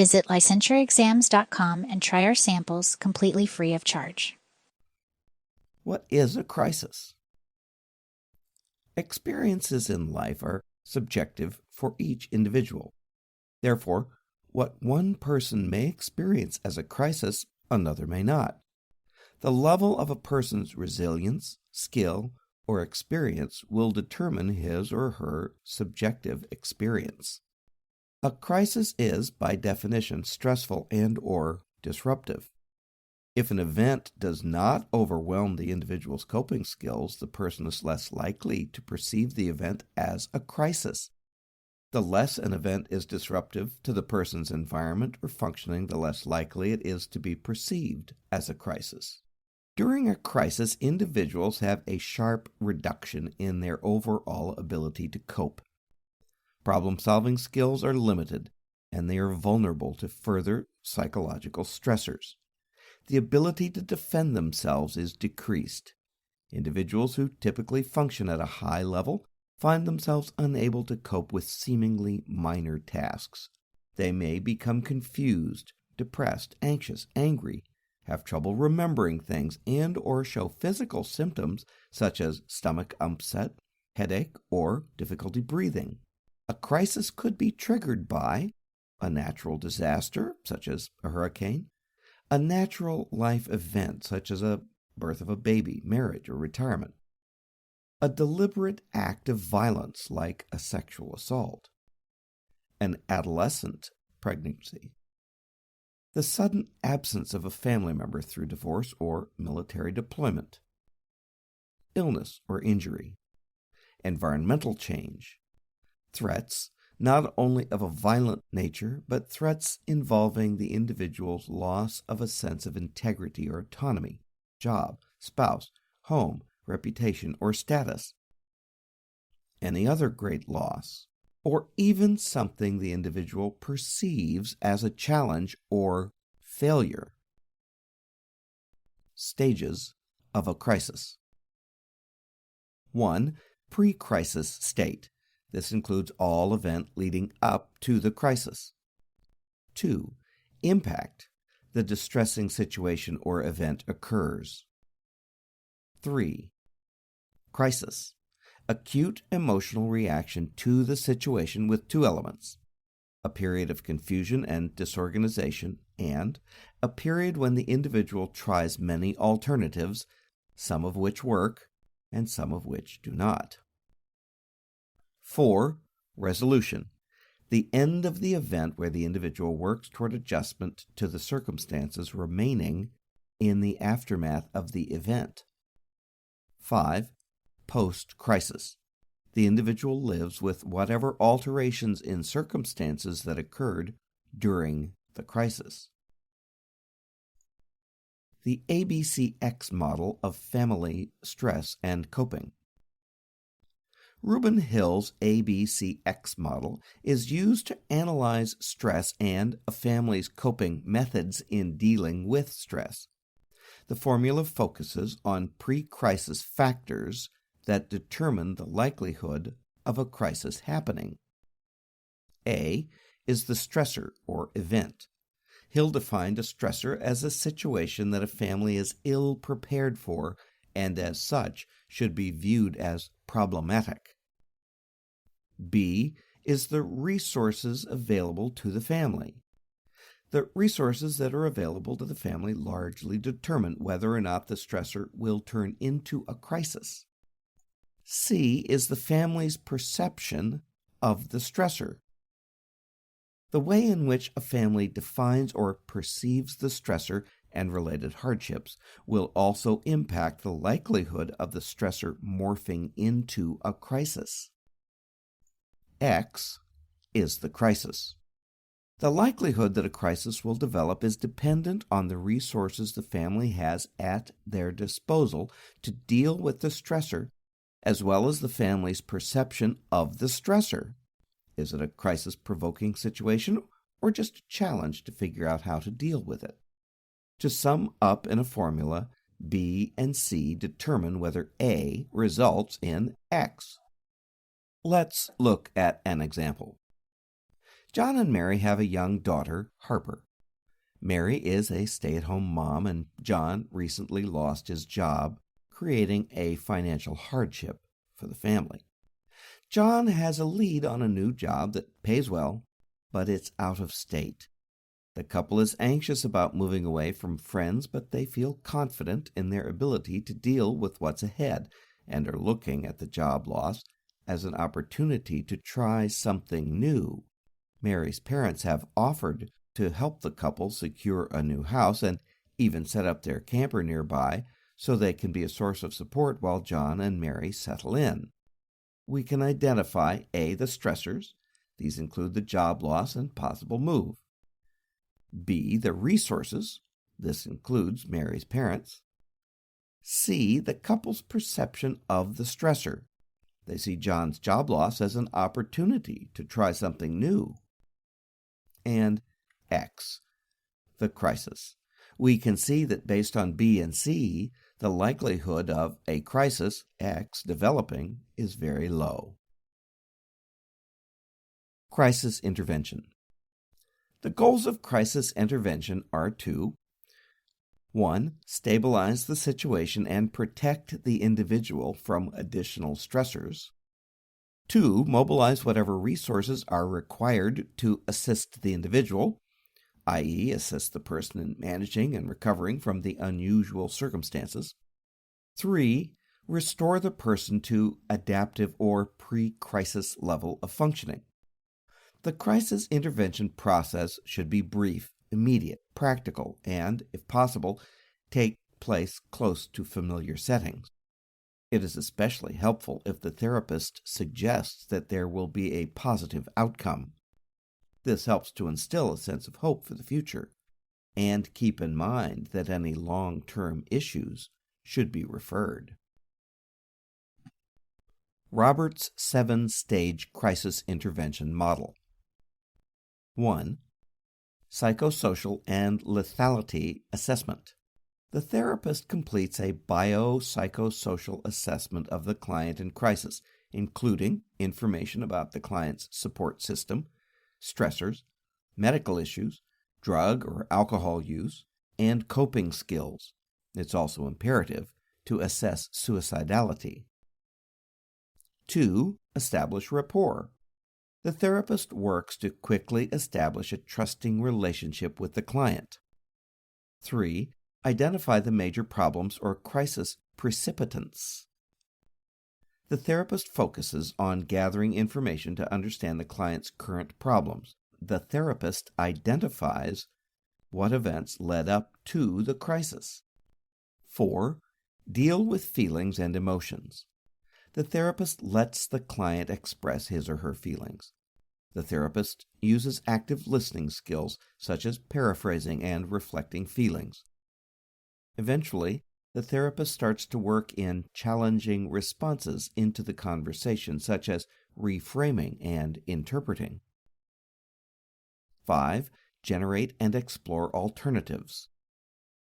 Visit licensuraexams.com and try our samples completely free of charge. What is a crisis? Experiences in life are subjective for each individual. Therefore, what one person may experience as a crisis, another may not. The level of a person's resilience, skill, or experience will determine his or her subjective experience. A crisis is, by definition, stressful and/or disruptive. If an event does not overwhelm the individual's coping skills, the person is less likely to perceive the event as a crisis. The less an event is disruptive to the person's environment or functioning, the less likely it is to be perceived as a crisis. During a crisis, individuals have a sharp reduction in their overall ability to cope. Problem-solving skills are limited, and they are vulnerable to further psychological stressors. The ability to defend themselves is decreased. Individuals who typically function at a high level find themselves unable to cope with seemingly minor tasks. They may become confused, depressed, anxious, angry, have trouble remembering things, and/or show physical symptoms such as stomach upset, headache, or difficulty breathing. A crisis could be triggered by a natural disaster, such as a hurricane, a natural life event, such as a birth of a baby, marriage, or retirement, a deliberate act of violence, like a sexual assault, an adolescent pregnancy, the sudden absence of a family member through divorce or military deployment, illness or injury, environmental change, threats not only of a violent nature, but threats involving the individual's loss of a sense of integrity or autonomy, job, spouse, home, reputation, or status, any other great loss, or even something the individual perceives as a challenge or failure. Stages of a crisis. 1. Pre-crisis state. This includes all event leading up to the crisis. 2. Impact. The distressing situation or event occurs. 3. Crisis. Acute emotional reaction to the situation with two elements: a period of confusion and disorganization, and a period when the individual tries many alternatives, some of which work and some of which do not. 4. Resolution. The end of the event where the individual works toward adjustment to the circumstances remaining in the aftermath of the event. 5. Post-crisis. The individual lives with whatever alterations in circumstances that occurred during the crisis. The ABCX model of family stress and coping. Reuben Hill's ABCX model is used to analyze stress and a family's coping methods in dealing with stress. The formula focuses on pre-crisis factors that determine the likelihood of a crisis happening. A is the stressor or event. Hill defined a stressor as a situation that a family is ill prepared for and as such should be viewed as problematic. B is the resources available to the family. The resources that are available to the family largely determine whether or not the stressor will turn into a crisis. C is the family's perception of the stressor. The way in which a family defines or perceives the stressor and related hardships will also impact the likelihood of the stressor morphing into a crisis. X is the crisis. The likelihood that a crisis will develop is dependent on the resources the family has at their disposal to deal with the stressor, as well as the family's perception of the stressor. Is it a crisis-provoking situation or just a challenge to figure out how to deal with it? To sum up in a formula, B and C determine whether A results in X. Let's look at an example. John and Mary have a young daughter, Harper. Mary is a stay-at-home mom, and John recently lost his job, creating a financial hardship for the family. John has a lead on a new job that pays well, but it's out of state. The couple is anxious about moving away from friends, but they feel confident in their ability to deal with what's ahead and are looking at the job loss as an opportunity to try something new. Mary's parents have offered to help the couple secure a new house and even set up their camper nearby so they can be a source of support while John and Mary settle in. We can identify A, the stressors. These include the job loss and possible move. B, the resources. This includes Mary's parents. C, the couple's perception of the stressor. They see John's job loss as an opportunity to try something new. And X, the crisis. We can see that based on B and C, the likelihood of a crisis, X, developing is very low. Crisis intervention. The goals of crisis intervention are to 1. Stabilize the situation and protect the individual from additional stressors. 2. Mobilize whatever resources are required to assist the individual, i.e., assist the person in managing and recovering from the unusual circumstances. 3. Restore the person to adaptive or pre-crisis level of functioning. The crisis intervention process should be brief, immediate, practical, and, if possible, take place close to familiar settings. It is especially helpful if the therapist suggests that there will be a positive outcome. This helps to instill a sense of hope for the future, and keep in mind that any long-term issues should be referred. Robert's 7-stage crisis intervention model. 1. Psychosocial and lethality assessment. The therapist completes a biopsychosocial assessment of the client in crisis, including information about the client's support system, stressors, medical issues, drug or alcohol use, and coping skills. It's also imperative to assess suicidality. 2. Establish rapport. The therapist works to quickly establish a trusting relationship with the client. 3. Identify the major problems or crisis precipitants. The therapist focuses on gathering information to understand the client's current problems. The therapist identifies what events led up to the crisis. 4. Deal with feelings and emotions. The therapist lets the client express his or her feelings. The therapist uses active listening skills such as paraphrasing and reflecting feelings. Eventually, the therapist starts to work in challenging responses into the conversation, such as reframing and interpreting. 5. Generate and explore alternatives.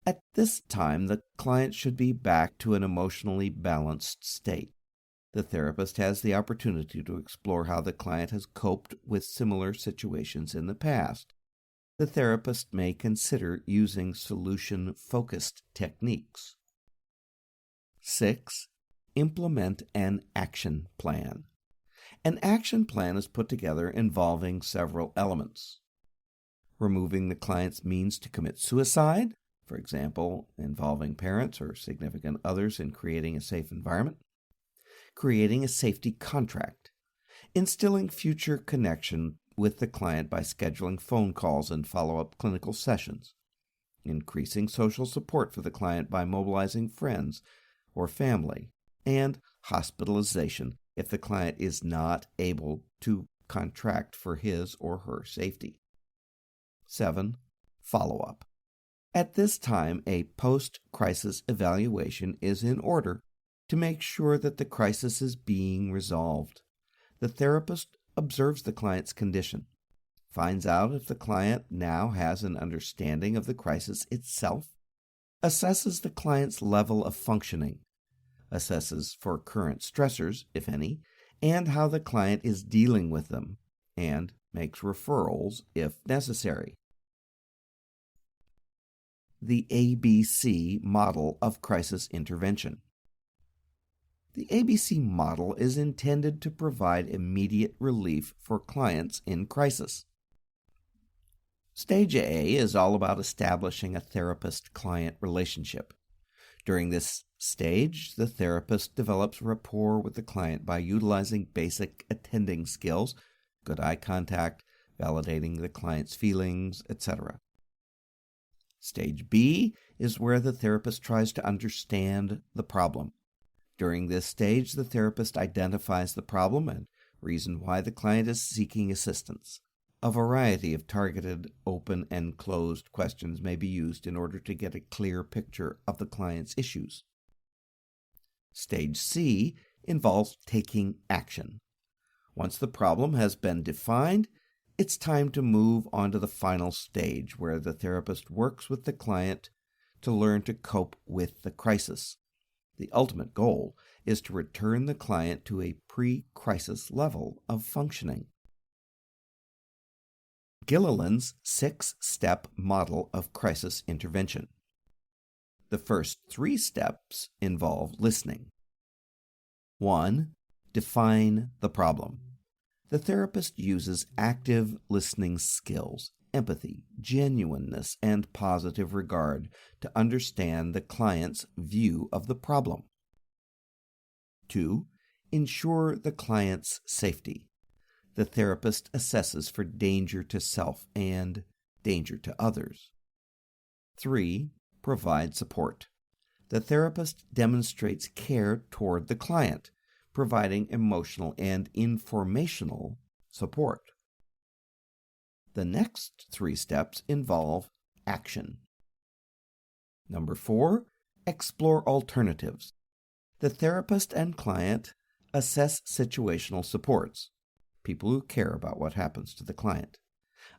At this time, the client should be back to an emotionally balanced state. The therapist has the opportunity to explore how the client has coped with similar situations in the past. The therapist may consider using solution-focused techniques. 6. Implement an action plan. An action plan is put together involving several elements. Removing the client's means to commit suicide, for example, involving parents or significant others in creating a safe environment. Creating a safety contract. Instilling future connection with the client by scheduling phone calls and follow-up clinical sessions. Increasing social support for the client by mobilizing friends or family. And hospitalization if the client is not able to contract for his or her safety. 7. Follow-up. At this time, a post-crisis evaluation is in order to make sure that the crisis is being resolved. The therapist observes the client's condition, finds out if the client now has an understanding of the crisis itself, assesses the client's level of functioning, assesses for current stressors, if any, and how the client is dealing with them, and makes referrals if necessary. The ABC model of crisis intervention. The ABC model is intended to provide immediate relief for clients in crisis. Stage A is all about establishing a therapist-client relationship. During this stage, the therapist develops rapport with the client by utilizing basic attending skills, good eye contact, validating the client's feelings, etc. Stage B is where the therapist tries to understand the problem. During this stage, the therapist identifies the problem and reason why the client is seeking assistance. A variety of targeted open and closed questions may be used in order to get a clear picture of the client's issues. Stage C involves taking action. Once the problem has been defined, it's time to move on to the final stage where the therapist works with the client to learn to cope with the crisis. The ultimate goal is to return the client to a pre-crisis level of functioning. Gilliland's 6-step model of crisis intervention. The first 3 steps involve listening. 1. Define the problem. The therapist uses active listening skills, empathy, genuineness, and positive regard to understand the client's view of the problem. 2. Ensure the client's safety. The therapist assesses for danger to self and danger to others. 3. Provide support. The therapist demonstrates care toward the client, providing emotional and informational support. The next 3 steps involve action. Number 4, explore alternatives. The therapist and client assess situational supports, people who care about what happens to the client,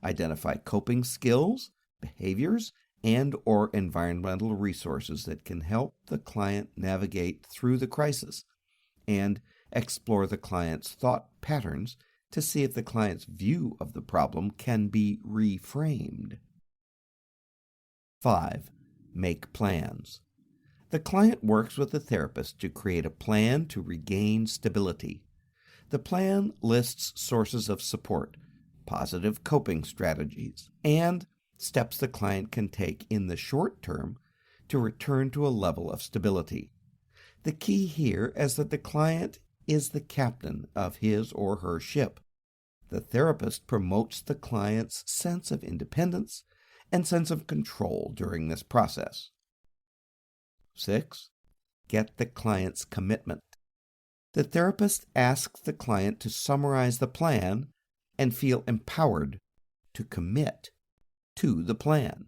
identify coping skills, behaviors, and/or environmental resources that can help the client navigate through the crisis, and explore the client's thought patterns to see if the client's view of the problem can be reframed. 5. Make plans. The client works with the therapist to create a plan to regain stability. The plan lists sources of support, positive coping strategies, and steps the client can take in the short term to return to a level of stability. The key here is that the client is the captain of his or her ship. The therapist promotes the client's sense of independence and sense of control during this process. 6. Get the client's commitment. The therapist asks the client to summarize the plan and feel empowered to commit to the plan.